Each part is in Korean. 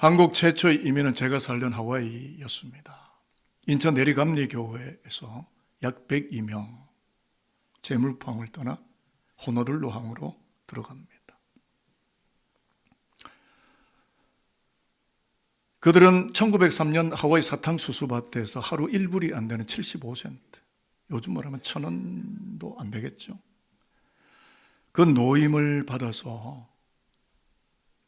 한국 최초의 이민은 제가 살던 하와이였습니다. 인천 내리감리 교회에서 약 102명 재물포항을 떠나 호노룰루 항으로 들어갑니다. 그들은 1903년 하와이 사탕수수밭에서 하루 1불이 안 되는 75센트, 요즘 말하면 1,000원도 안 되겠죠. 그 노임을 받아서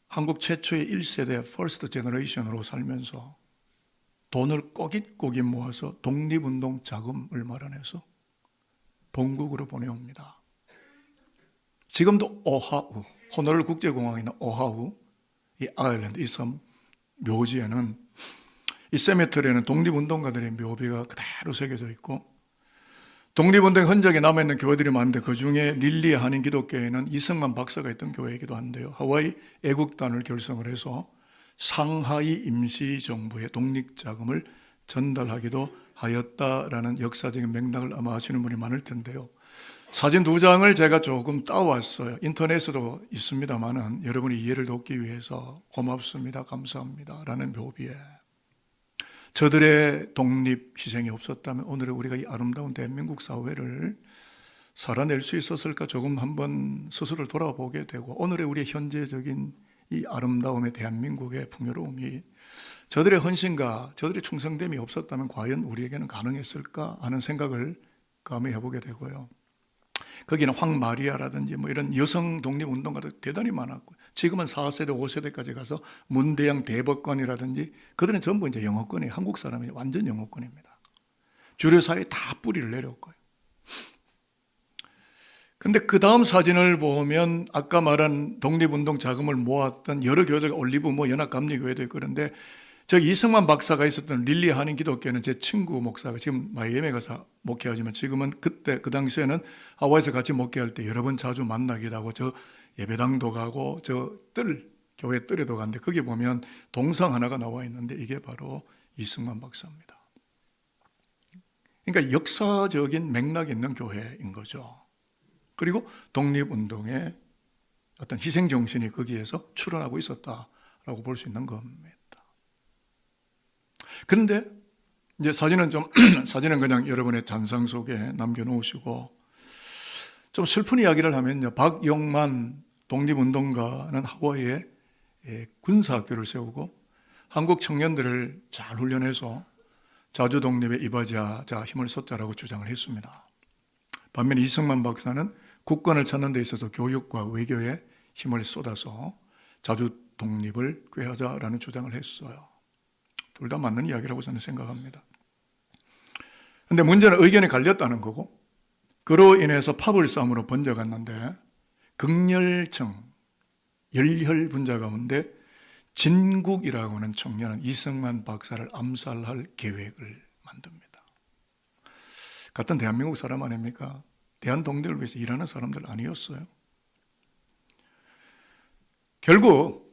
한국 최초의 1세대 퍼스트 제너레이션으로 살면서 돈을 꼬깃꼬깃 모아서 독립운동 자금을 마련해서 본국으로 보내옵니다. 지금도 오하우, 호놀룰루 국제공항에 있는 오하우, 이 아일랜드, 이 섬 묘지에는, 이 세메터리에는 독립운동가들의 묘비가 그대로 새겨져 있고, 독립운동의 흔적이 남아있는 교회들이 많은데 그 중에 릴리 한인 기독교회는 이승만 박사가 있던 교회이기도 한데요. 하와이 애국단을 결성을 해서 상하이 임시정부에 독립자금을 전달하기도 하였다라는 역사적인 맥락을 아마 아시는 분이 많을 텐데요. 사진 2장을 제가 조금 따왔어요. 인터넷에도 있습니다만은 여러분이 이해를 돕기 위해서 고맙습니다, 감사합니다 라는 묘비에 저들의 독립 희생이 없었다면 오늘의 우리가 이 아름다운 대한민국 사회를 살아낼 수 있었을까 조금 한번 스스로를 돌아보게 되고, 오늘의 우리의 현재적인 이 아름다움의 대한민국의 풍요로움이 저들의 헌신과 저들의 충성됨이 없었다면 과연 우리에게는 가능했을까 하는 생각을 감히 해보게 되고요. 거기는 황마리아라든지 뭐 이런 여성 독립운동가들 대단히 많았고, 지금은 4세대, 5세대까지 가서 문대양 대법관이라든지 그들은 전부 이제 영어권이에요. 한국 사람이 완전 영어권입니다. 주류 사회에 다 뿌리를 내렸고요. 근데 그 다음 사진을 보면 아까 말한 독립운동 자금을 모았던 여러 교회들, 올리브 뭐 연합감리교회도 있고 그런데 저기 이승만 박사가 있었던 릴리 한인 기독교회는 제 친구 목사가 지금 마이애미에 가서 목회하지만 지금은 그때 그 당시에는 하와이에서 같이 목회할 때 여러 번 자주 만나기도 하고 저 예배당도 가고 저 교회 뜰에도 갔는데 거기 보면 동상 하나가 나와 있는데 이게 바로 이승만 박사입니다. 그러니까 역사적인 맥락이 있는 교회인 거죠. 그리고 독립운동의 어떤 희생정신이 거기에서 출현하고 있었다라고 볼 수 있는 겁니다. 그런데 이제 사진은 그냥 여러분의 잔상 속에 남겨놓으시고 좀 슬픈 이야기를 하면요. 박용만 독립운동가는 하와이에 군사학교를 세우고 한국 청년들을 잘 훈련해서 자주 독립에 임하자 힘을 쏟자라고 주장을 했습니다. 반면 이승만 박사는 국권을 찾는 데 있어서 교육과 외교에 힘을 쏟아서 자주 독립을 꾀하자라는 주장을 했어요. 둘 다 맞는 이야기라고 저는 생각합니다. 그런데 문제는 의견이 갈렸다는 거고, 그로 인해서 파벌 싸움으로 번져갔는데 극렬청, 열혈 분자 가운데 진국이라고 하는 청년은 이승만 박사를 암살할 계획을 만듭니다. 같은 대한민국 사람 아닙니까? 대한독립을 위해서 일하는 사람들 아니었어요. 결국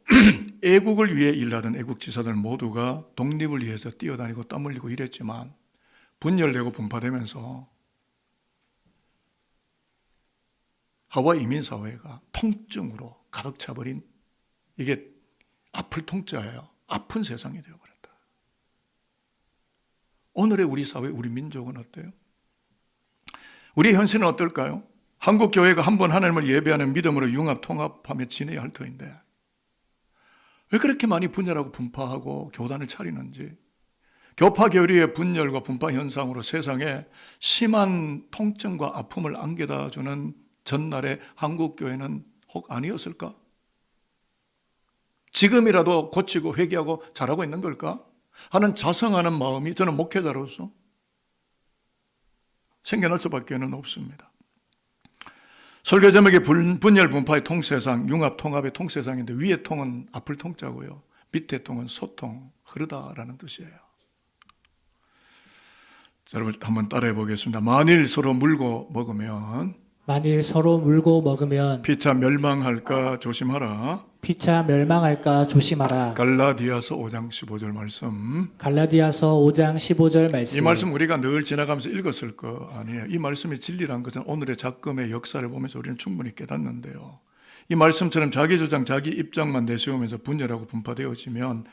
애국을 위해 일하던 애국지사들 모두가 독립을 위해서 뛰어다니고 땀 흘리고 이랬지만 분열되고 분파되면서 하와이 이민사회가 통증으로 가득 차버린, 이게 아플 통자예요. 아픈 세상이 되어버렸다. 오늘의 우리 사회, 우리 민족은 어때요? 우리의 현실은 어떨까요? 한국 교회가 한 번 하나님을 예배하는 믿음으로 융합, 통합하며 지내야 할 터인데 왜 그렇게 많이 분열하고 분파하고 교단을 차리는지, 교파 교리의 분열과 분파 현상으로 세상에 심한 통증과 아픔을 안겨다 주는 전날의 한국 교회는 혹 아니었을까? 지금이라도 고치고 회개하고 잘하고 있는 걸까? 하는 자성하는 마음이 저는 목회자로서 생겨날 수밖에 없습니다. 설교 제목이 분열 분파의 통세상, 융합 통합의 통세상인데 위의 통은 아플 통자고요, 밑에 통은 소통, 흐르다라는 뜻이에요. 여러분 한번 따라해 보겠습니다. 만일 서로 물고 먹으면 피차 멸망할까 조심하라. 피차 멸망할까 조심하라. 갈라디아서 5장 15절 말씀. 갈라디아서 5장 15절 말씀. 이 말씀 우리가 늘 지나가면서 읽었을 거 아니에요. 이 말씀이 진리란 것은 오늘의 작금의 역사를 보면서 우리는 충분히 깨닫는데요. 이 말씀처럼 자기 주장, 자기 입장만 내세우면서 분열하고 분파되어지면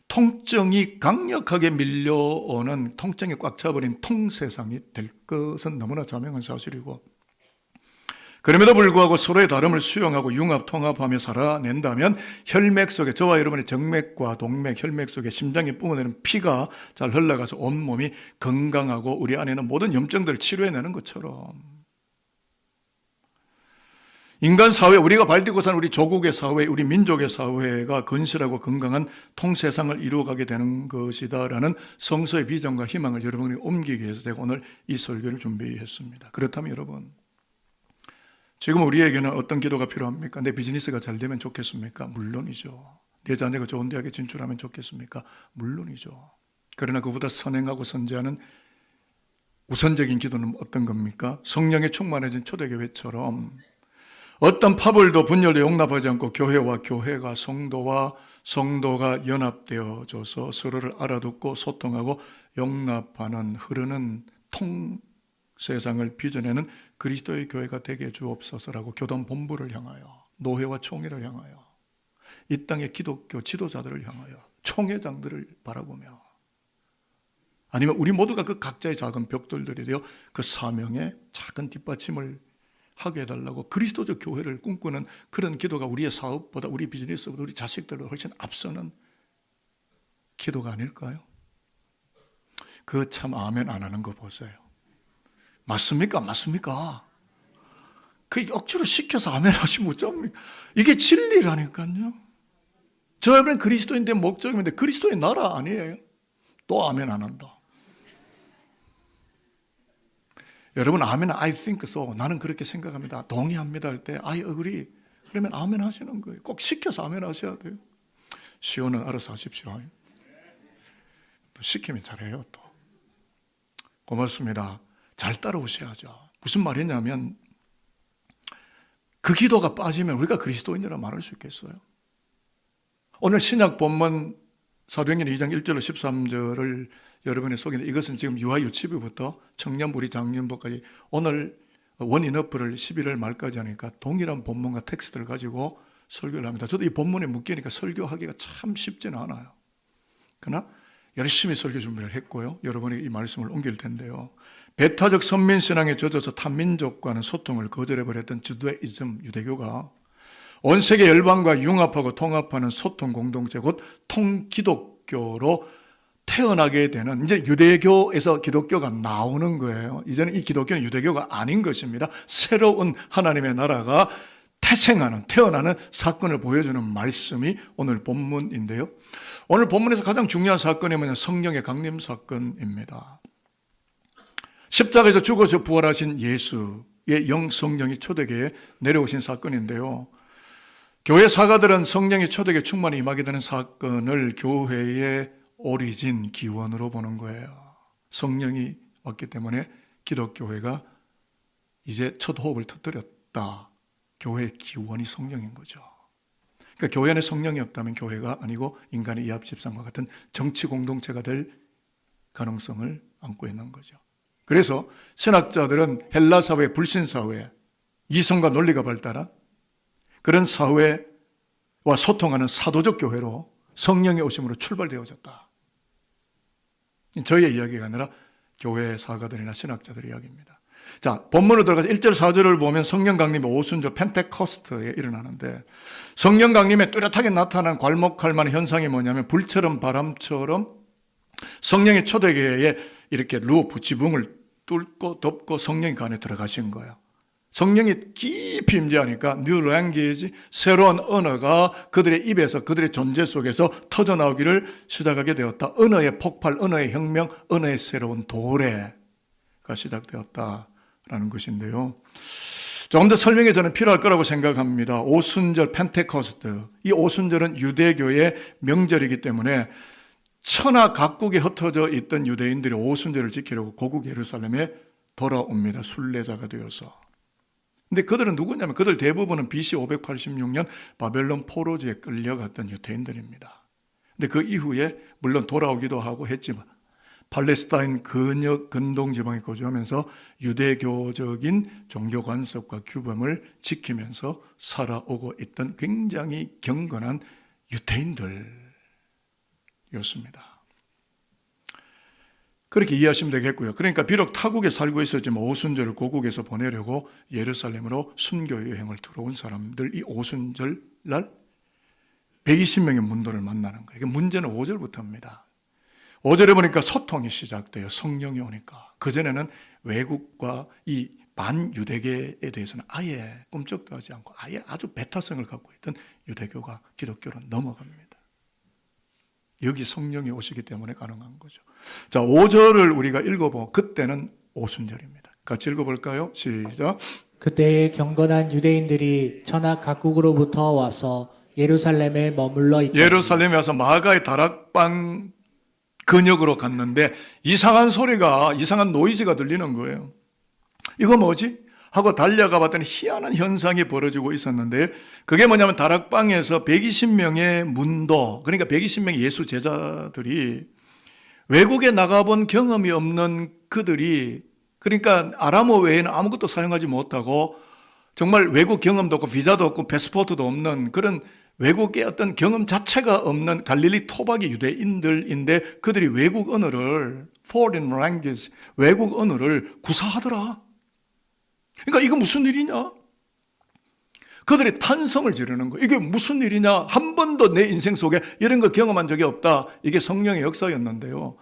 통증이 강력하게 밀려오는, 통증이 꽉 차버린 통세상이 될 것은 너무나 자명한 사실이고, 그럼에도 불구하고 서로의 다름을 수용하고 융합, 통합하며 살아낸다면 혈맥 속에, 저와 여러분의 정맥과 동맥, 혈맥 속에 심장이 뿜어내는 피가 잘 흘러가서 온몸이 건강하고 우리 안에 있는 모든 염증들을 치료해내는 것처럼, 인간 사회, 우리가 발디고 사는 우리 조국의 사회, 우리 민족의 사회가 건실하고 건강한 통세상을 이루어가게 되는 것이다라는 성서의 비전과 희망을 여러분이 옮기기 위해서 제가 오늘 이 설교를 준비했습니다. 그렇다면 여러분, 지금 우리에게는 어떤 기도가 필요합니까? 내 비즈니스가 잘 되면 좋겠습니까? 물론이죠. 내 자녀가 좋은 대학에 진출하면 좋겠습니까? 물론이죠. 그러나 그보다 선행하고 선제하는 우선적인 기도는 어떤 겁니까? 성령에 충만해진 초대교회처럼 어떤 파벌도 분열도 용납하지 않고 교회와 교회가, 성도와 성도가 연합되어져서 서로를 알아듣고 소통하고 용납하는 흐르는 세상을 빚어내는 그리스도의 교회가 되게 주옵소서라고 교단 본부를 향하여, 노회와 총회를 향하여, 이 땅의 기독교 지도자들을 향하여, 총회장들을 바라보며, 아니면 우리 모두가 그 각자의 작은 벽돌들이 되어 그 사명의 작은 뒷받침을 하게 해달라고 그리스도적 교회를 꿈꾸는 그런 기도가 우리의 사업보다, 우리 비즈니스보다, 우리 자식들보다 훨씬 앞서는 기도가 아닐까요? 그 참 아멘 안 하는 거 보세요. 맞습니까? 맞습니까? 그 억지로 시켜서 아멘 하시면 어쩝니까? 이게 진리라니까요. 저 여러분 그리스도인데 목적인데 그리스도의 나라 아니에요? 또 아멘 안 한다. 여러분 아멘, I think so, 나는 그렇게 생각합니다, 동의합니다 할 때 I agree, 그러면 아멘 하시는 거예요. 꼭 시켜서 아멘 하셔야 돼요. 시온은 알아서 하십시오. 또 시키면 잘해요. 또 고맙습니다. 잘 따라오셔야죠. 무슨 말이냐면 그 기도가 빠지면 우리가 그리스도인이라 말할 수 있겠어요? 오늘 신약 본문 사도행전 2장 1절로 13절을 여러분이 속인데, 이것은 지금 유아 유치부부터 청년부, 우리 장년부까지 오늘 원인어프를 11월 말까지 하니까 동일한 본문과 텍스트를 가지고 설교를 합니다. 저도 이 본문에 묶이니까 설교하기가 참 쉽지는 않아요. 그러나 열심히 설교 준비를 했고요. 여러분에게 이 말씀을 옮길 텐데요. 배타적 선민신앙에 젖어서 타민족과는 소통을 거절해버렸던 주다이즘, 유대교가 온 세계 열방과 융합하고 통합하는 소통 공동체, 곧 통기독교로 태어나게 되는, 이제 유대교에서 기독교가 나오는 거예요. 이제는 이 기독교는 유대교가 아닌 것입니다. 새로운 하나님의 나라가 태생하는, 태어나는 사건을 보여주는 말씀이 오늘 본문인데요. 오늘 본문에서 가장 중요한 사건이 뭐냐면 성령의 강림 사건입니다. 십자가에서 죽어서 부활하신 예수의 영 성령이 초대교회에 내려오신 사건인데요. 교회 사가들은 성령이 초대교회 충만히 임하게 되는 사건을 교회의 오리진, 기원으로 보는 거예요. 성령이 왔기 때문에 기독교회가 이제 첫 호흡을 터뜨렸다. 교회의 기원이 성령인 거죠. 그러니까 교회 안에 성령이 없다면 교회가 아니고 인간의 이합집산과 같은 정치 공동체가 될 가능성을 안고 있는 거죠. 그래서 신학자들은 헬라 사회, 불신 사회, 이성과 논리가 발달한 그런 사회와 소통하는 사도적 교회로 성령의 오심으로 출발되어졌다. 저희의 이야기가 아니라 교회 사가들이나 신학자들의 이야기입니다. 자, 본문으로 들어가서 1절 4절을 보면 성령 강림의 오순절 펜테코스트에 일어나는데, 성령 강림에 뚜렷하게 나타난 괄목할 만한 현상이 뭐냐면 불처럼 바람처럼 성령의 초대교회에 이렇게 루프, 지붕을 뚫고 덮고 성령이 그 안에 들어가신 거예요. 성령이 깊이 임재하니까 new language, 새로운 언어가 그들의 입에서, 그들의 존재 속에서 터져나오기를 시작하게 되었다. 언어의 폭발, 언어의 혁명, 언어의 새로운 도래가 시작되었다라는 것인데요. 조금 더 설명이 저는 필요할 거라고 생각합니다. 오순절 펜테코스트, 이 오순절은 유대교의 명절이기 때문에 천하 각국에 흩어져 있던 유대인들이 오순절을 지키려고 고국 예루살렘에 돌아옵니다. 순례자가 되어서. 근데 그들은 누구냐면 그들 대부분은 BC 586년 바벨론 포로지에 끌려갔던 유대인들입니다. 근데 그 이후에 물론 돌아오기도 하고 했지만 팔레스타인 근역 근동 지방에 거주하면서 유대교적인 종교 관습과 규범을 지키면서 살아오고 있던 굉장히 경건한 유대인들이었습니다. 그렇게 이해하시면 되겠고요. 그러니까 비록 타국에 살고 있었지만 오순절을 고국에서 보내려고 예루살렘으로 순교 여행을 들어온 사람들, 이 오순절 날 120명의 문도를 만나는 거예요. 문제는 5절부터입니다. 5절에 보니까 소통이 시작돼요. 성령이 오니까. 그전에는 외국과 이 반유대계에 대해서는 아예 꿈쩍도 하지 않고 아예 아주 배타성을 갖고 있던 유대교가 기독교로 넘어갑니다. 여기 성령이 오시기 때문에 가능한 거죠. 자, 5절을 우리가 읽어보고 그때는 오순절입니다. 같이 읽어볼까요? 시작. 그때 경건한 유대인들이 천하 각국으로부터 와서 예루살렘에 머물러 있다. 예루살렘에 와서 마가의 다락방 근역으로 갔는데 이상한 소리가, 이상한 노이즈가 들리는 거예요. 이거 뭐지? 하고 달려가 봤더니 희한한 현상이 벌어지고 있었는데 그게 뭐냐면 다락방에서 120명의 문도, 그러니까 120명의 예수 제자들이 외국에 나가본 경험이 없는 그들이, 그러니까 아람어 외에는 아무것도 사용하지 못하고 정말 외국 경험도 없고 비자도 없고 패스포트도 없는 그런 외국의 어떤 경험 자체가 없는 갈릴리 토박이 유대인들인데 그들이 외국 언어를, foreign language, 외국 언어를 구사하더라. 그러니까 이거 무슨 일이냐? 그들이 탄성을 지르는 거예요. 이게 무슨 일이냐? 한 번도 내 인생 속에 이런 걸 경험한 적이 없다. 이게 성령의 역사였는데요.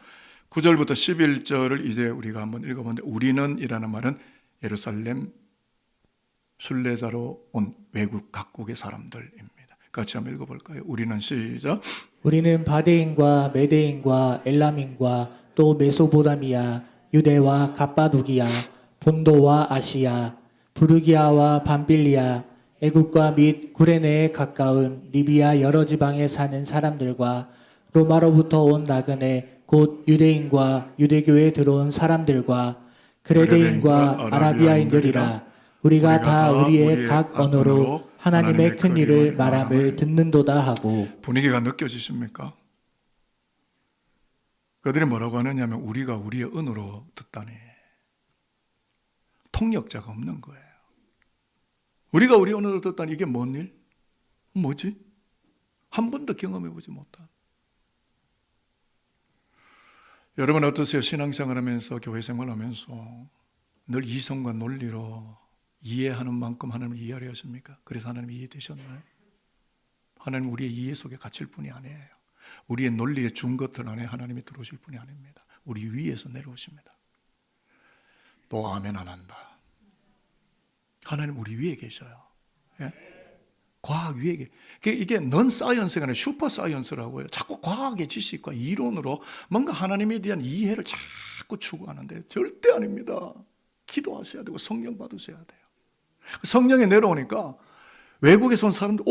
9절부터 11절을 이제 우리가 한번 읽어보는데 우리는 이라는 말은 예루살렘 순례자로 온 외국 각국의 사람들입니다. 같이 한번 읽어볼까요? 우리는 시작. 우리는 바데인과 메데인과 엘람인과 또 메소포타미아, 유대와 갑바도기아, 본도와 아시아, 부르기아와 밤빌리아, 애국과 및 구레네에 가까운 리비아 여러 지방에 사는 사람들과 로마로부터 온 나그네 곧 유대인과 유대교에 들어온 사람들과 그레데인과 아라비아인들이라 우리가 다 우리의 각 언어로 하나님의 큰 일을 말함을 듣는도다 하고. 분위기가 느껴지십니까? 그들이 뭐라고 하느냐면 우리가 우리의 언어로 듣다니. 통역자가 없는 거예요. 우리가 우리 언어로 듣다니 이게 뭔 일? 뭐지? 한 번도 경험해보지 못한. 여러분 어떠세요? 신앙생활하면서 교회생활하면서 늘 이성과 논리로 이해하는 만큼 하나님을 이해하려 하십니까? 그래서 하나님 이해되셨나요? 하나님 우리의 이해 속에 갇힐 분이 아니에요. 우리의 논리의 중겉을 안에 하나님이 들어오실 분이 아닙니다. 우리 위에서 내려오십니다. 또 아멘 안 한다. 하나님 우리 위에 계셔요. 예? 과학 위에 계셔요. 이게 넌 사이언스가 아니라 슈퍼 사이언스라고 해요. 자꾸 과학의 지식과 이론으로 뭔가 하나님에 대한 이해를 자꾸 추구하는데 절대 아닙니다. 기도하셔야 되고 성령 받으셔야 돼요. 성령이 내려오니까 외국에서 온 사람들,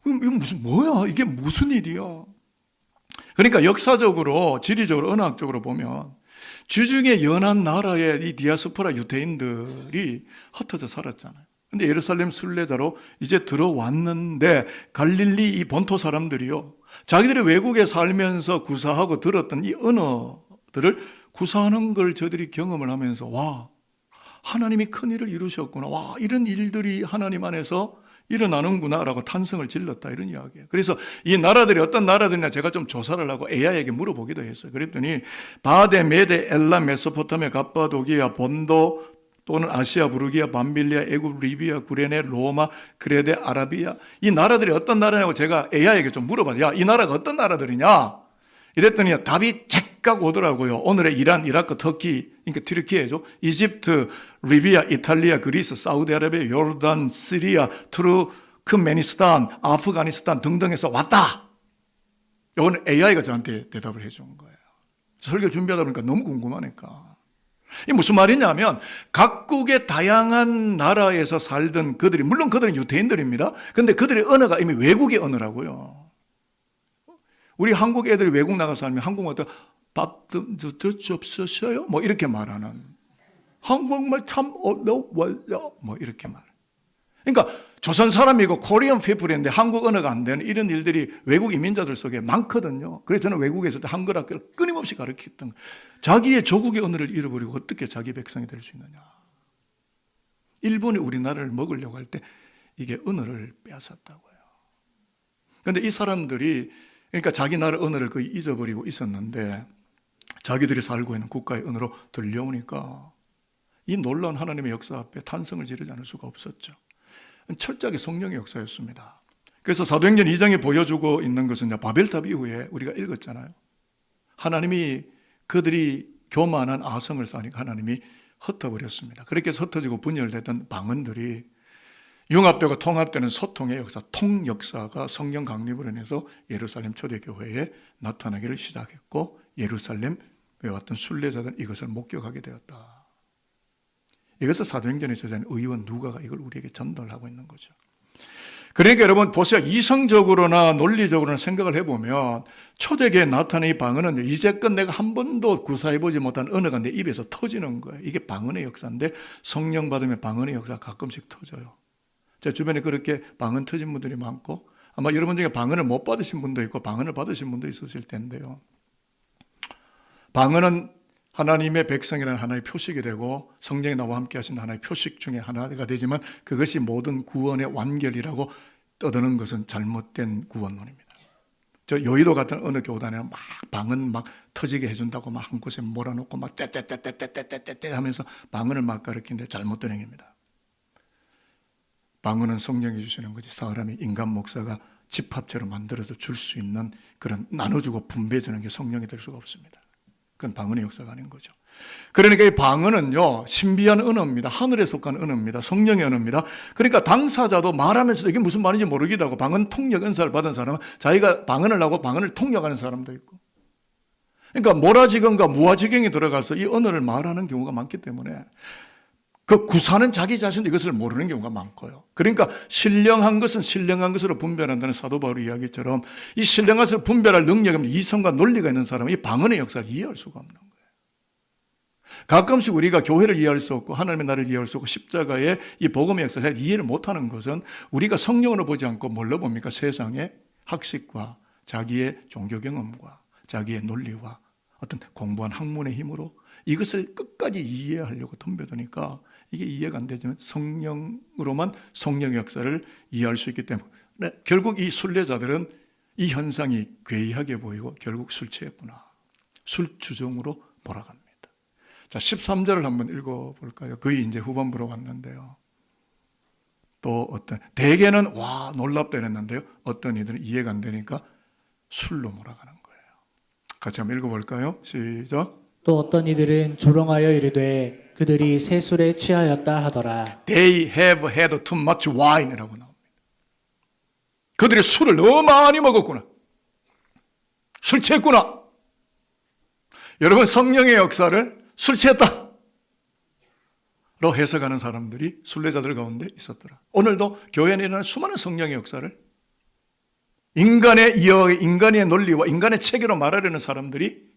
이거 무슨 뭐야? 이게 무슨 일이야? 그러니까 역사적으로, 지리적으로, 언어학적으로 보면 주중에 연한 나라의 이 디아스포라 유대인들이 흩어져 살았잖아요. 근데 예루살렘 순례자로 이제 들어왔는데 갈릴리 이 본토 사람들이요, 자기들이 외국에 살면서 구사하고 들었던 이 언어들을 구사하는 걸 저들이 경험을 하면서 와, 하나님이 큰 일을 이루셨구나. 와, 이런 일들이 하나님 안에서 일어나는구나 라고 탄성을 질렀다, 이런 이야기예요. 그래서 이 나라들이 어떤 나라들이냐 제가 좀 조사를 하고 AI에게 물어보기도 했어요. 그랬더니 바데, 메데, 엘람, 메소포타미아, 갑바도기아, 본도 또는 아시아, 부르기아, 밤빌리아, 애굽, 리비아, 구레네, 로마, 그레데, 아라비아, 이 나라들이 어떤 나라냐고 제가 AI에게 좀 물어봤어요. 야, 이 나라가 어떤 나라들이냐? 이랬더니 답이 잭각 오더라고요. 오늘의 이란, 이라크, 터키, 그러니까 튀르키예죠. 이집트, 리비아, 이탈리아, 그리스, 사우디아라비아, 요르단, 시리아, 투르크메니스탄, 아프가니스탄 등등에서 왔다. 이건 AI가 저한테 대답을 해준 거예요. 설교 준비하다 보니까 너무 궁금하니까. 이게 무슨 말이냐면 각국의 다양한 나라에서 살던 그들이, 물론 그들은 유대인들입니다. 그런데 그들의 언어가 이미 외국의 언어라고요. 우리 한국 애들이 외국 나가서 살면 한국말 밥 드셨어요? 뭐 이렇게 말하는, 한국말 참 어려워요. 뭐 이렇게 말해. 그러니까 조선 사람이고 코리안 피플인데 한국 언어가 안 되는 이런 일들이 외국 이민자들 속에 많거든요. 그래서 저는 외국에서도 한글 학교를 끊임없이 가르쳤던 거예요. 자기의 조국의 언어를 잃어버리고 어떻게 자기 백성이 될 수 있느냐. 일본이 우리나라를 먹으려고 할 때 이게 언어를 빼앗았다고요. 그런데 이 사람들이 그러니까 자기 나라 언어를 거의 잊어버리고 있었는데 자기들이 살고 있는 국가의 언어로 들려오니까 이 놀라운 하나님의 역사 앞에 탄성을 지르지 않을 수가 없었죠. 철저하게 성령의 역사였습니다. 그래서 사도행전 2장에 보여주고 있는 것은 바벨탑 이후에 우리가 읽었잖아요. 하나님이 그들이 교만한 아성을 쌓으니까 하나님이 흩어버렸습니다. 그렇게 해서 흩어지고 분열되던 방언들이 융합되고 통합되는 소통의 역사, 통역사가 성령 강림으로 인해서 예루살렘 초대교회에 나타나기를 시작했고 예루살렘에 왔던 순례자들은 이것을 목격하게 되었다. 이것을 사도행전에 저자인 의원 누가가 이걸 우리에게 전달하고 있는 거죠. 그러니까 여러분 보세요. 이성적으로나 논리적으로나 생각을 해보면 초대교회에 나타난 이 방언은 이제껏 내가 한 번도 구사해보지 못한 언어가 내 입에서 터지는 거예요. 이게 방언의 역사인데 성령 받으면 방언의 역사가 가끔씩 터져요. 제 주변에 그렇게 방언 터진 분들이 많고 아마 여러분 중에 방언을 못 받으신 분도 있고 방언을 받으신 분도 있으실 텐데요. 방언은 하나님의 백성이라는 하나의 표식이 되고 성령이 나와 함께 하신 하나의 표식 중에 하나가 되지만 그것이 모든 구원의 완결이라고 떠드는 것은 잘못된 구원론입니다. 저 여의도 같은 어느 교단에는 막 방언 막 터지게 해준다고 막 한 곳에 몰아놓고 막 떼떼떼떼떼떼떼떼 하면서 방언을 막 가르치는데 잘못된 행위입니다. 방언은 성령이 주시는 거지 사람이 인간 목사가 집합체로 만들어서 줄 수 있는 그런 나눠주고 분배해주는 게 성령이 될 수가 없습니다. 그건 방언의 역사가 아닌 거죠. 그러니까 이 방언은요 신비한 언어입니다. 하늘에 속한 언어입니다. 성령의 언어입니다. 그러니까 당사자도 말하면서도 이게 무슨 말인지 모르기도 하고 방언 통역 은사를 받은 사람은 자기가 방언을 하고 방언을 통역하는 사람도 있고 그러니까 모라지경과 무아지경에 들어가서 이 언어를 말하는 경우가 많기 때문에 그 구사는 자기 자신도 이것을 모르는 경우가 많고요. 그러니까 신령한 것은 신령한 것으로 분별한다는 사도 바울의 이야기처럼 이 신령한 것을 분별할 능력이 없는 이성과 논리가 있는 사람은 이 방언의 역사를 이해할 수가 없는 거예요. 가끔씩 우리가 교회를 이해할 수 없고 하나님의 나라를 이해할 수 없고 십자가의 이 복음의 역사를 이해를 못하는 것은 우리가 성령으로 보지 않고 뭘로 봅니까? 세상의 학식과 자기의 종교 경험과 자기의 논리와 어떤 공부한 학문의 힘으로 이것을 끝까지 이해하려고 덤벼드니까 이게 이해가 안 되지만 성령으로만 성령의 역사를 이해할 수 있기 때문에 결국 이 순례자들은 이 현상이 괴이하게 보이고 결국 술 취했구나. 술주정으로 몰아갑니다. 자, 13절을 한번 읽어볼까요? 거의 이제 후반부로 왔는데요. 또 어떤 대개는 와 놀랍다 이랬는데요. 어떤 이들은 이해가 안 되니까 술로 몰아가는 거예요. 같이 한번 읽어볼까요? 시작. 또 어떤 이들은 조롱하여 이르되 그들이 새 술에 취하였다 하더라. They have had too much wine이라고 나옵니다. 그들이 술을 너무 많이 먹었구나. 술 취했구나. 여러분 성령의 역사를 술 취했다 로 해석하는 사람들이 순례자들 가운데 있었더라. 오늘도 교회에 일어나는 수많은 성령의 역사를 인간의 논리와 인간의 체계로 말하려는 사람들이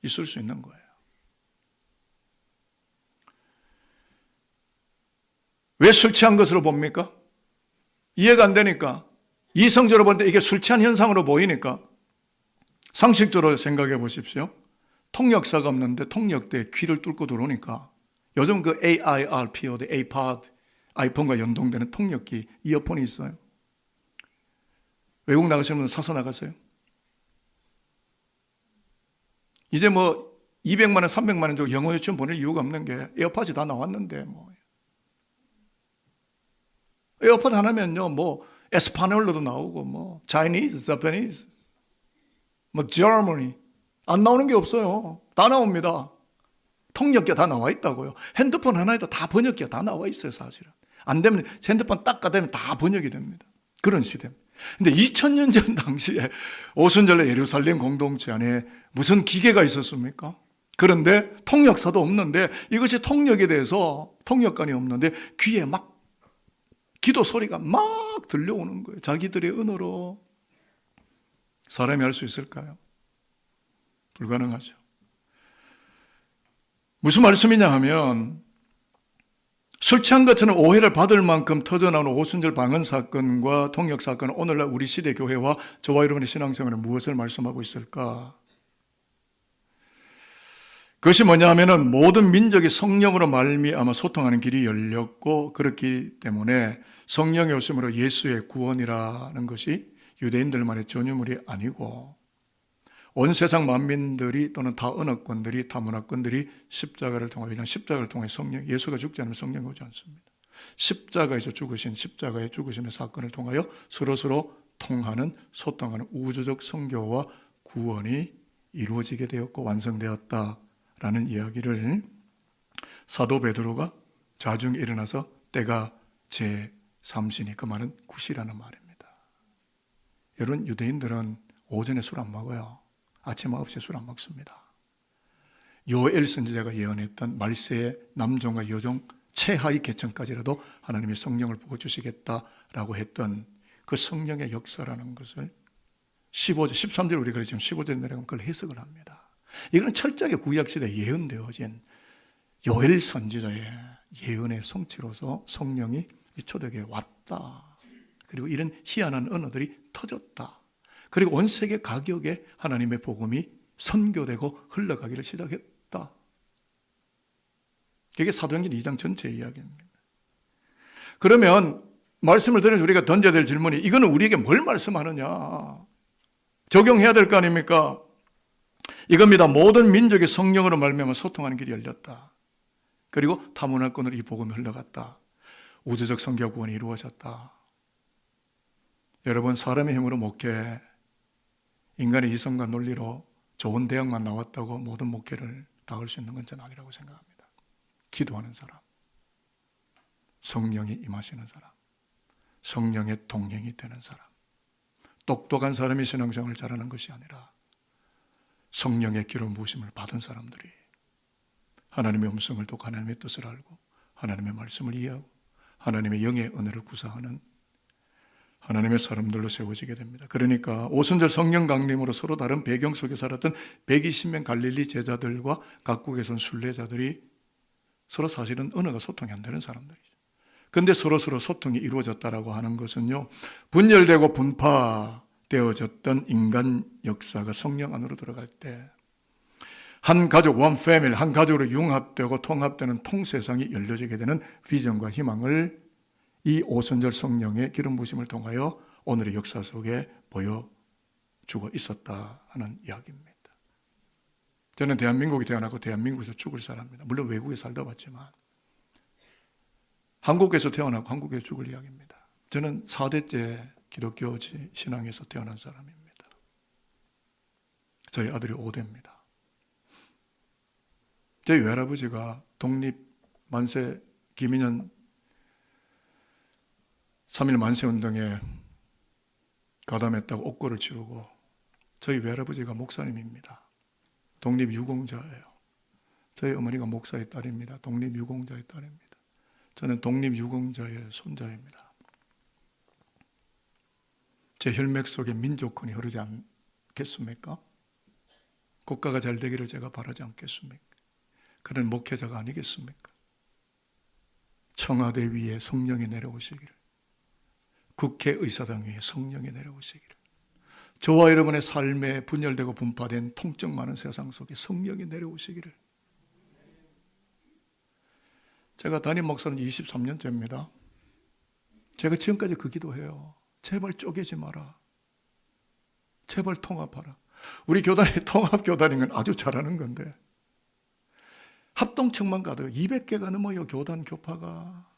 있을 수 있는 거예요. 왜 술 취한 것으로 봅니까? 이해가 안 되니까. 이성적으로 볼 때 이게 술 취한 현상으로 보이니까. 상식적으로 생각해 보십시오. 통역사가 없는데 통역대에 귀를 뚫고 들어오니까 요즘 그 AIRPOD, APOD, 아이폰과 연동되는 통역기, 이어폰이 있어요. 외국 나가시는 분은 사서 나가세요. 이제 뭐 200만 원, 300만 원 주고 영어 유치원 보낼 이유가 없는 게 에어팟이 다 나왔는데 뭐. 에어팟 하나면요, 뭐 에스파뇰어도 나오고 뭐 Chinese, Japanese, 뭐 Germany 안 나오는 게 없어요. 다 나옵니다. 통역기가 다 나와 있다고요. 핸드폰 하나에도 다 번역기가 다 나와 있어요, 사실은. 안 되면 핸드폰 딱 가되면 다 번역이 됩니다. 그런 시대입니다. 근데 2000년 전 당시에 오순절에 예루살렘 공동체 안에 무슨 기계가 있었습니까? 그런데 통역사도 없는데 이것이 통역에 대해서 통역관이 없는데 귀에 막 기도 소리가 막 들려오는 거예요. 자기들의 언어로. 사람이 할 수 있을까요? 불가능하죠. 무슨 말씀이냐 하면 술 취한 것처럼 오해를 받을 만큼 터져나오는 오순절 방언 사건과 통역 사건은 오늘날 우리 시대 교회와 저와 여러분의 신앙생활에 무엇을 말씀하고 있을까? 그것이 뭐냐 하면은 모든 민족이 성령으로 말미암아 소통하는 길이 열렸고, 그렇기 때문에 성령의 오심으로 예수의 구원이라는 것이 유대인들만의 전유물이 아니고 온 세상 만민들이 또는 다 언어권들이 다 문화권들이 십자가를 통하여, 그냥 십자가를 통해 성령, 예수가 죽지 않으면 성령이 오지 않습니다. 십자가에서 죽으신 십자가의 죽으심의 사건을 통하여 서로서로 통하는, 소통하는 우주적 선교와 구원이 이루어지게 되었고 완성되었다라는 이야기를 사도 베드로가 자중에 일어나서 때가 제3시니, 그 말은 굿이라는 말입니다. 여러분, 유대인들은 오전에 술 안 먹어요. 아침 9시에 술 안 먹습니다. 요엘 선지자가 예언했던 말세의 남종과 여종 최하위 계층까지라도 하나님이 성령을 부어주시겠다라고 했던 그 성령의 역사라는 것을 15절, 13절 우리가 지금 15절 내려가면 그걸 해석을 합니다. 이거는 철저하게 구약시대에 예언되어진 요엘 선지자의 예언의 성취로서 성령이 이 초대교회에 왔다. 그리고 이런 희한한 언어들이 터졌다. 그리고 온 세계 각역에 하나님의 복음이 선교되고 흘러가기를 시작했다. 이게 사도행전 2장 전체의 이야기입니다. 그러면 말씀을 들으면서 우리가 던져야 될 질문이, 이거는 우리에게 뭘 말씀하느냐? 적용해야 될 거 아닙니까? 이겁니다. 모든 민족의 성령으로 말미암아 소통하는 길이 열렸다. 그리고 타문화권으로 이 복음이 흘러갔다. 우주적 선교 구원이 이루어졌다. 여러분, 사람의 힘으로 목회, 인간의 이성과 논리로 좋은 대학만 나왔다고 모든 목회를 다 할 수 있는 건 저는 아니라고 생각합니다. 기도하는 사람, 성령이 임하시는 사람, 성령의 동행이 되는 사람, 똑똑한 사람이 신앙생활을 잘하는 것이 아니라 성령의 기름 부으심을 받은 사람들이 하나님의 음성을 듣고 하나님의 뜻을 알고 하나님의 말씀을 이해하고 하나님의 영의 은혜를 구사하는 하나님의 사람들로 세워지게 됩니다. 그러니까 오순절 성령 강림으로 서로 다른 배경 속에 살았던 120명 갈릴리 제자들과 각국에서 온 순례자들이 서로 사실은 언어가 소통이 안 되는 사람들이죠. 그런데 서로 소통이 이루어졌다라고 하는 것은요, 분열되고 분파되어졌던 인간 역사가 성령 안으로 들어갈 때 한 가족, one family, 한 가족으로 융합되고 통합되는 통세상이 열려지게 되는 비전과 희망을 이 오순절 성령의 기름 부으심을 통하여 오늘의 역사 속에 보여주고 있었다 하는 이야기입니다. 저는 대한민국에 태어나고 대한민국에서 죽을 사람입니다. 물론 외국에 살다 봤지만 한국에서 태어나고 한국에서 죽을 이야기입니다. 저는 4대째 기독교 신앙에서 태어난 사람입니다. 저희 아들이 5대입니다. 저희 외할아버지가 독립 만세 김인현 3.1 만세운동에 가담했다고 옥고를 치르고, 저희 외할아버지가 목사님입니다. 독립유공자예요. 저희 어머니가 목사의 딸입니다. 독립유공자의 딸입니다. 저는 독립유공자의 손자입니다. 제 혈맥 속에 민족혼이 흐르지 않겠습니까? 국가가 잘 되기를 제가 바라지 않겠습니까? 그런 목회자가 아니겠습니까? 청와대 위에 성령이 내려오시기를, 국회의사당 위에 성령이 내려오시기를, 저와 여러분의 삶에 분열되고 분파된 통증 많은 세상 속에 성령이 내려오시기를. 제가 담임 목사는 23년째입니다. 제가 지금까지 그 기도해요. 제발 쪼개지 마라. 제발 통합하라. 우리 교단이 통합교단인 건 아주 잘하는 건데 합동청만 가도 200개가 넘어요. 교단 교파가.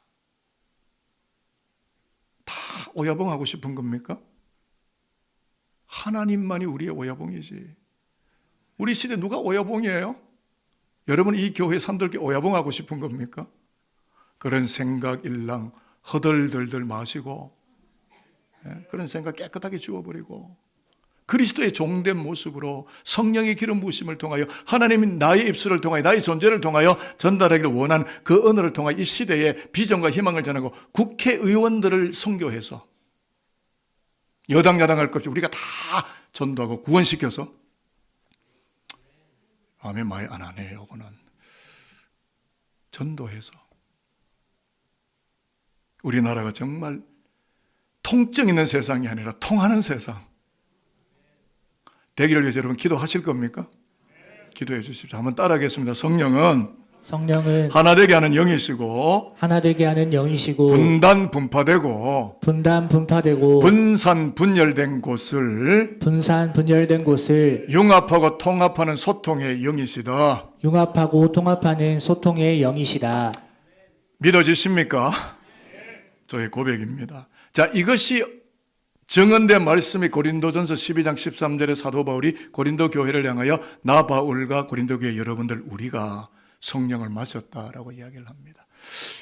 다 오야봉하고 싶은 겁니까? 하나님만이 우리의 오야봉이지. 우리 시대 누가 오야봉이에요? 여러분 이 교회 산들께 오야봉하고 싶은 겁니까? 그런 생각 일랑 허덜덜덜 마시고, 그런 생각 깨끗하게 지워버리고 그리스도의 종된 모습으로 성령의 기름 부으심을 통하여 하나님이 나의 입술을 통하여 나의 존재를 통하여 전달하기를 원한 그 언어를 통하여 이 시대에 비전과 희망을 전하고 국회의원들을 선교해서 여당 야당할 것 없이 우리가 다 전도하고 구원시켜서, 아멘 많이 안 하네요. 이거는 전도해서 우리나라가 정말 통증 있는 세상이 아니라 통하는 세상 되기를 위해서 여러분 기도하실 겁니까? 기도해 주십시오. 한번 따라하겠습니다. 성령은 하나 되게 하는 영이시고 하나 되게 하는 영이시고 분단 분파되고 분산 분열된 곳을 융합하고 통합하는 소통의 영이시다. 믿어지십니까? 저의 고백입니다. 자, 이것이 정언된 말씀이 고린도전서 12장 13절에 사도 바울이 고린도 교회를 향하여 나 바울과 고린도 교회 여러분들 우리가 성령을 마셨다라고 이야기를 합니다.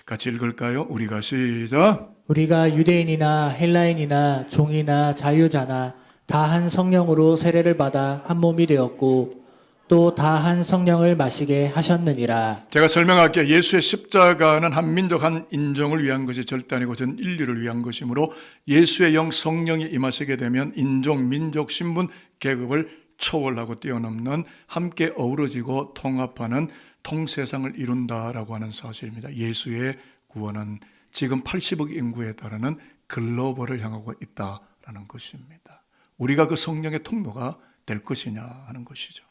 같이 읽을까요? 우리가 시작. 우리가 유대인이나 헬라인이나 종이나 자유자나 다 한 성령으로 세례를 받아 한 몸이 되었고 또 다 한 성령을 마시게 하셨느니라. 제가 설명할게요. 예수의 십자가는 한 민족 한 인종을 위한 것이 절대 아니고 전 인류를 위한 것이므로 예수의 영 성령이 임하시게 되면 인종, 민족, 신분, 계급을 초월하고 뛰어넘는 함께 어우러지고 통합하는 통세상을 이룬다라고 하는 사실입니다. 예수의 구원은 지금 80억 인구에 달하는 글로벌을 향하고 있다라는 것입니다. 우리가 그 성령의 통로가 될 것이냐 하는 것이죠.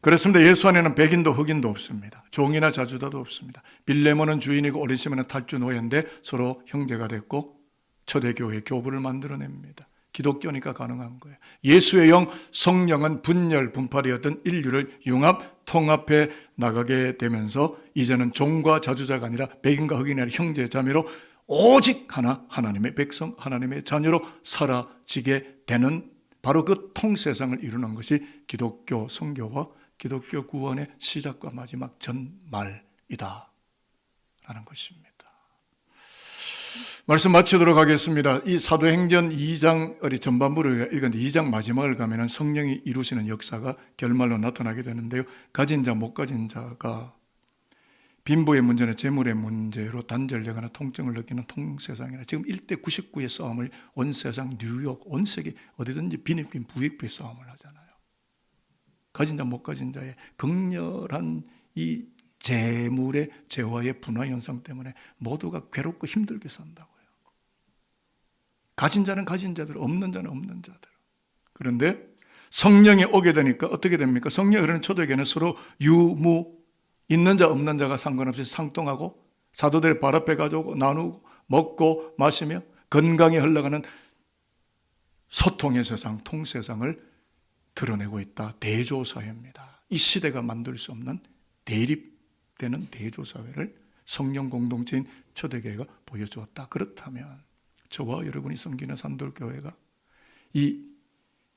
그렇습니다. 예수 안에는 백인도 흑인도 없습니다. 종이나 자주자도 없습니다. 빌레몬은 주인이고 오네시모는 탈주 노예인데 서로 형제가 됐고 초대교회 교부를 만들어냅니다. 기독교니까 가능한 거예요. 예수의 영 성령은 분열 분파되었던 인류를 융합 통합해 나가게 되면서 이제는 종과 자주자가 아니라 백인과 흑인이 아니라 형제 자매로 오직 하나 하나님의 백성 하나님의 자녀로 사라지게 되는 바로 그 통세상을 이루는 것이 기독교 선교와 기독교 구원의 시작과 마지막 전말이다 라는 것입니다. 말씀 마치도록 하겠습니다. 이 사도행전 2장 전반부를 읽었는데 2장 마지막을 가면 성령이 이루시는 역사가 결말로 나타나게 되는데요. 가진 자 못 가진 자가 빈부의 문제나 재물의 문제로 단절되거나 통증을 느끼는 통세상이나 지금 1대 99의 싸움을 온 세상 뉴욕 온 세계 어디든지 빈익빈 부익부의 싸움을 하잖아요. 가진 자 못 가진 자의 극렬한 이 재물의 재화의 분화 현상 때문에 모두가 괴롭고 힘들게 산다고요. 가진 자는 가진 자들, 없는 자는 없는 자들. 그런데 성령이 오게 되니까 어떻게 됩니까? 성령이 흐르는 초대교회는 서로 유무, 있는 자 없는 자가 상관없이 상통하고 사도들의 발 앞에 가져오고 나누고 먹고 마시며 건강히 흘러가는 소통의 세상, 통세상을 드러내고 있다. 대조사회입니다. 이 시대가 만들 수 없는 대립되는 대조사회를 성령 공동체인 초대교회가 보여주었다. 그렇다면 저와 여러분이 섬기는 산돌교회가 이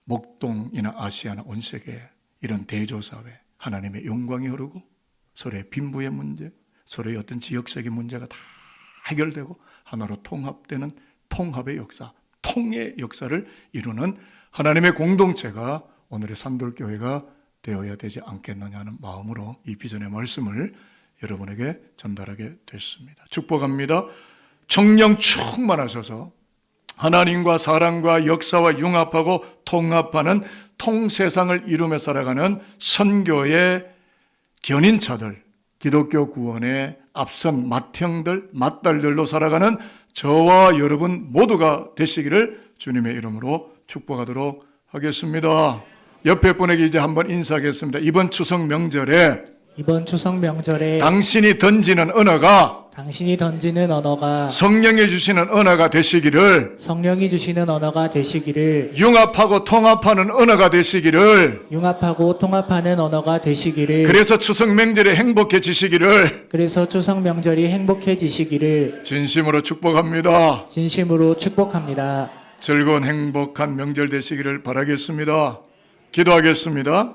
목동이나 아시아나 온 세계에 이런 대조사회, 하나님의 영광이 흐르고 서로의 빈부의 문제, 서로의 어떤 지역적인 문제가 다 해결되고 하나로 통합되는 통합의 역사, 통의 역사를 이루는 하나님의 공동체가 오늘의 산돌교회가 되어야 되지 않겠느냐는 마음으로 이 비전의 말씀을 여러분에게 전달하게 됐습니다. 축복합니다. 성령 충만하셔서 하나님과 사랑과 역사와 융합하고 통합하는 통세상을 이루며 살아가는 선교의 견인차들, 기독교 구원의 앞선 맏형들, 맏딸들로 살아가는 저와 여러분 모두가 되시기를 주님의 이름으로 축복하도록 하겠습니다. 옆에 분에게 이제 한번 인사하겠습니다. 이번 추석 명절에 당신이 던지는 언어가 성령이 주시는 언어가 되시기를, 융합하고 통합하는 언어가 되시기를, 그래서 추석 명절에 행복해지시기를 진심으로 축복합니다. 즐거운 행복한 명절 되시기를 바라겠습니다. 기도하겠습니다.